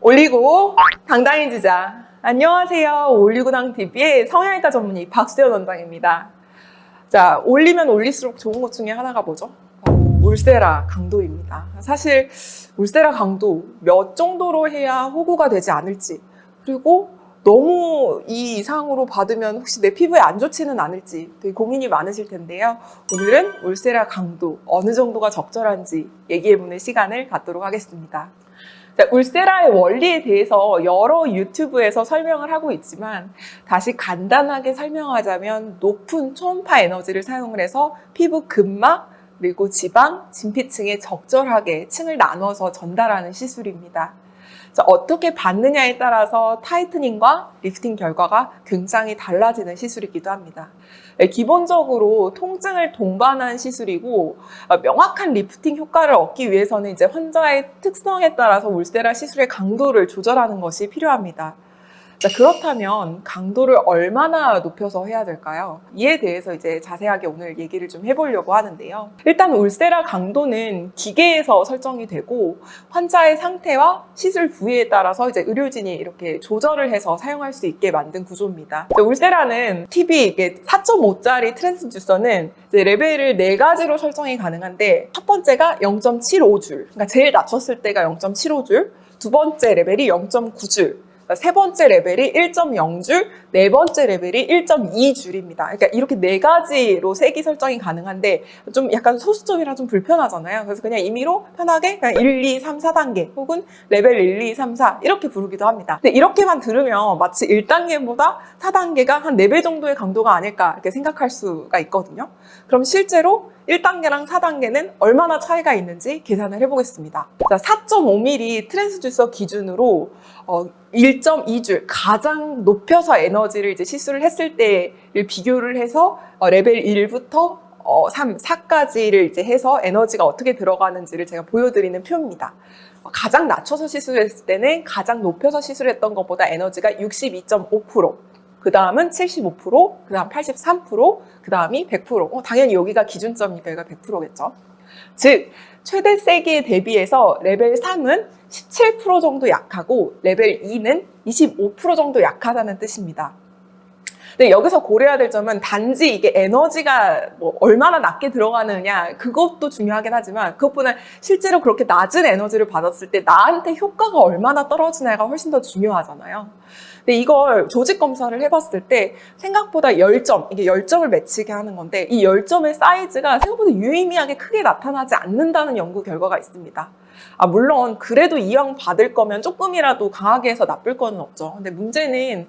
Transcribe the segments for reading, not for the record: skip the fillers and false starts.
올리고 당당해지자. 안녕하세요. 올리고당TV의 성형외과 전문의 박수연 원장입니다. 자, 올리면 올릴수록 좋은 것 중에 하나가 뭐죠? 바로 울세라 강도입니다. 사실 울세라 강도 몇 정도로 해야 호구가 되지 않을지, 그리고 너무 이 이상으로 받으면 혹시 내 피부에 안 좋지는 않을지 되게 고민이 많으실 텐데요. 오늘은 울세라 강도 어느 정도가 적절한지 얘기해보는 시간을 갖도록 하겠습니다. 자, 울세라의 원리에 대해서 여러 유튜브에서 설명을 하고 있지만 다시 간단하게 설명하자면 높은 초음파 에너지를 사용을 해서 피부 근막, 그리고 지방, 진피층에 적절하게 층을 나눠서 전달하는 시술입니다. 자, 어떻게 받느냐에 따라서 타이트닝과 리프팅 결과가 굉장히 달라지는 시술이기도 합니다. 기본적으로 통증을 동반한 시술이고 명확한 리프팅 효과를 얻기 위해서는 이제 환자의 특성에 따라서 울세라 시술의 강도를 조절하는 것이 필요합니다. 자, 그렇다면 강도를 얼마나 높여서 해야 될까요? 이에 대해서 이제 자세하게 오늘 얘기를 좀 해보려고 하는데요. 일단 울세라 강도는 기계에서 설정이 되고 환자의 상태와 시술 부위에 따라서 이제 의료진이 이렇게 조절을 해서 사용할 수 있게 만든 구조입니다. 울세라는 TV 4.5짜리 트랜스듀서는 이제 레벨을 4가지로 설정이 가능한데 첫 번째가 0.75줄, 그러니까 제일 낮췄을 때가 0.75줄, 두 번째 레벨이 0.9줄, 세 번째 레벨이 1.0줄, 네 번째 레벨이 1.2줄입니다. 그러니까 이렇게 4가지로 색이 설정이 가능한데 좀 약간 소수점이라 좀 불편하잖아요. 그래서 그냥 임의로 편하게 그냥 1, 2, 3, 4단계 혹은 레벨 1, 2, 3, 4 이렇게 부르기도 합니다. 근데 이렇게만 들으면 마치 1단계보다 4단계가 한 4배 정도의 강도가 아닐까 이렇게 생각할 수가 있거든요. 그럼 실제로 1단계랑 4단계는 얼마나 차이가 있는지 계산을 해보겠습니다. 자, 4.5mm 트랜스듀서 기준으로 1.2줄 가장 높여서 에너지를 이제 시술을 했을 때를 비교를 해서 레벨 1부터 3, 4까지를 이제 해서 에너지가 어떻게 들어가는지를 제가 보여드리는 표입니다. 가장 낮춰서 시술했을 때는 가장 높여서 시술했던 것보다 에너지가 62.5%, 그 다음은 75%, 그 다음 83%, 그 다음이 100%. 당연히 여기가 기준점이니까 여기가 100%겠죠. 즉, 최대 세기에 대비해서 레벨 3은 17% 정도 약하고 레벨 2는 25% 정도 약하다는 뜻입니다. 근데 여기서 고려해야 될 점은 단지 이게 에너지가 뭐 얼마나 낮게 들어가느냐 그것도 중요하긴 하지만 그것보다 실제로 그렇게 낮은 에너지를 받았을 때 나한테 효과가 얼마나 떨어지냐가 훨씬 더 중요하잖아요. 근데 이걸 조직 검사를 해봤을 때 생각보다 10점, 이게 10점을 매치게 하는 건데 이 10점의 사이즈가 생각보다 유의미하게 크게 나타나지 않는다는 연구 결과가 있습니다. 물론 그래도 이왕 받을 거면 조금이라도 강하게 해서 나쁠 건 없죠. 근데 문제는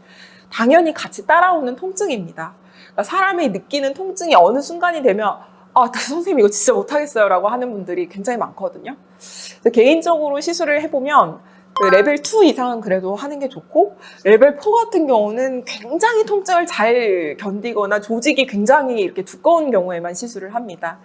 당연히 같이 따라오는 통증입니다. 그러니까 사람이 느끼는 통증이 어느 순간이 되면 선생님 이거 진짜 못하겠어요 라고 하는 분들이 굉장히 많거든요. 개인적으로 시술을 해보면 레벨 2 이상은 그래도 하는 게 좋고 레벨 4 같은 경우는 굉장히 통증을 잘 견디거나 조직이 굉장히 이렇게 두꺼운 경우에만 시술을 합니다.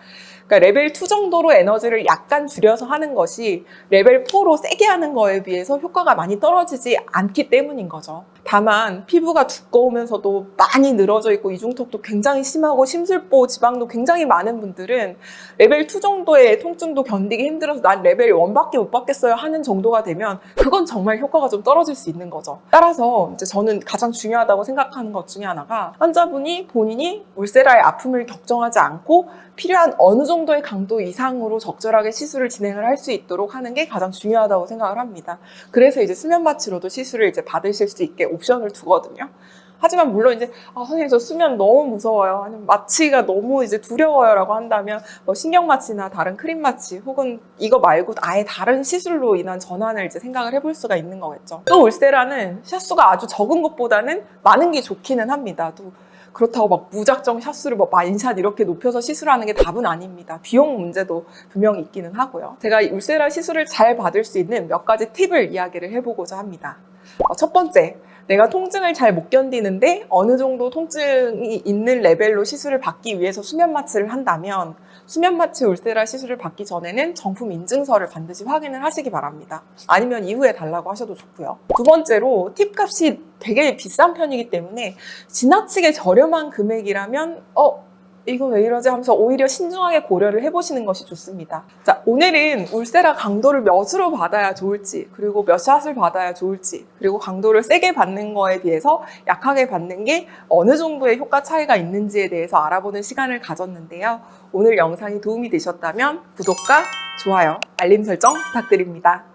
그러니까 레벨 2 정도로 에너지를 약간 줄여서 하는 것이 레벨 4로 세게 하는 거에 비해서 효과가 많이 떨어지지 않기 때문인 거죠. 다만 피부가 두꺼우면서도 많이 늘어져 있고 이중턱도 굉장히 심하고 심술보, 지방도 굉장히 많은 분들은 레벨 2 정도의 통증도 견디기 힘들어서 난 레벨 1밖에 못 받겠어요 하는 정도가 되면 그건 정말 효과가 좀 떨어질 수 있는 거죠. 따라서 이제 저는 가장 중요하다고 생각하는 것 중에 하나가 환자분이 본인이 울세라의 아픔을 걱정하지 않고 필요한 어느 정도의 강도 이상으로 적절하게 시술을 진행을 할 수 있도록 하는 게 가장 중요하다고 생각을 합니다. 그래서 이제 수면 마취로도 시술을 이제 받으실 수 있게 옵션을 두거든요. 하지만 물론 이제 선생님 저 수면 너무 무서워요. 아니면 마취가 너무 이제 두려워요 라고 한다면 뭐 신경 마취나 다른 크림 마취 혹은 이거 말고 아예 다른 시술로 인한 전환을 이제 생각을 해볼 수가 있는 거겠죠. 또 울세라는 샷수가 아주 적은 것보다는 많은 게 좋기는 합니다. 또 그렇다고 막 무작정 샷수를 뭐 만샷 이렇게 높여서 시술하는 게 답은 아닙니다. 비용 문제도 분명히 있기는 하고요. 제가 울세라 시술을 잘 받을 수 있는 몇 가지 팁을 이야기를 해보고자 합니다. 첫 번째, 내가 통증을 잘 못 견디는데 어느 정도 통증이 있는 레벨로 시술을 받기 위해서 수면 마취를 한다면 수면 마취 울세라 시술을 받기 전에는 정품 인증서를 반드시 확인을 하시기 바랍니다. 아니면 이후에 달라고 하셔도 좋고요. 두 번째로 팁 값이 되게 비싼 편이기 때문에 지나치게 저렴한 금액이라면 이거 왜 이러지 하면서 오히려 신중하게 고려를 해보시는 것이 좋습니다. 자, 오늘은 울세라 강도를 몇으로 받아야 좋을지, 그리고 몇 샷을 받아야 좋을지, 그리고 강도를 세게 받는 거에 비해서 약하게 받는 게 어느 정도의 효과 차이가 있는지에 대해서 알아보는 시간을 가졌는데요. 오늘 영상이 도움이 되셨다면 구독과 좋아요, 알림 설정 부탁드립니다.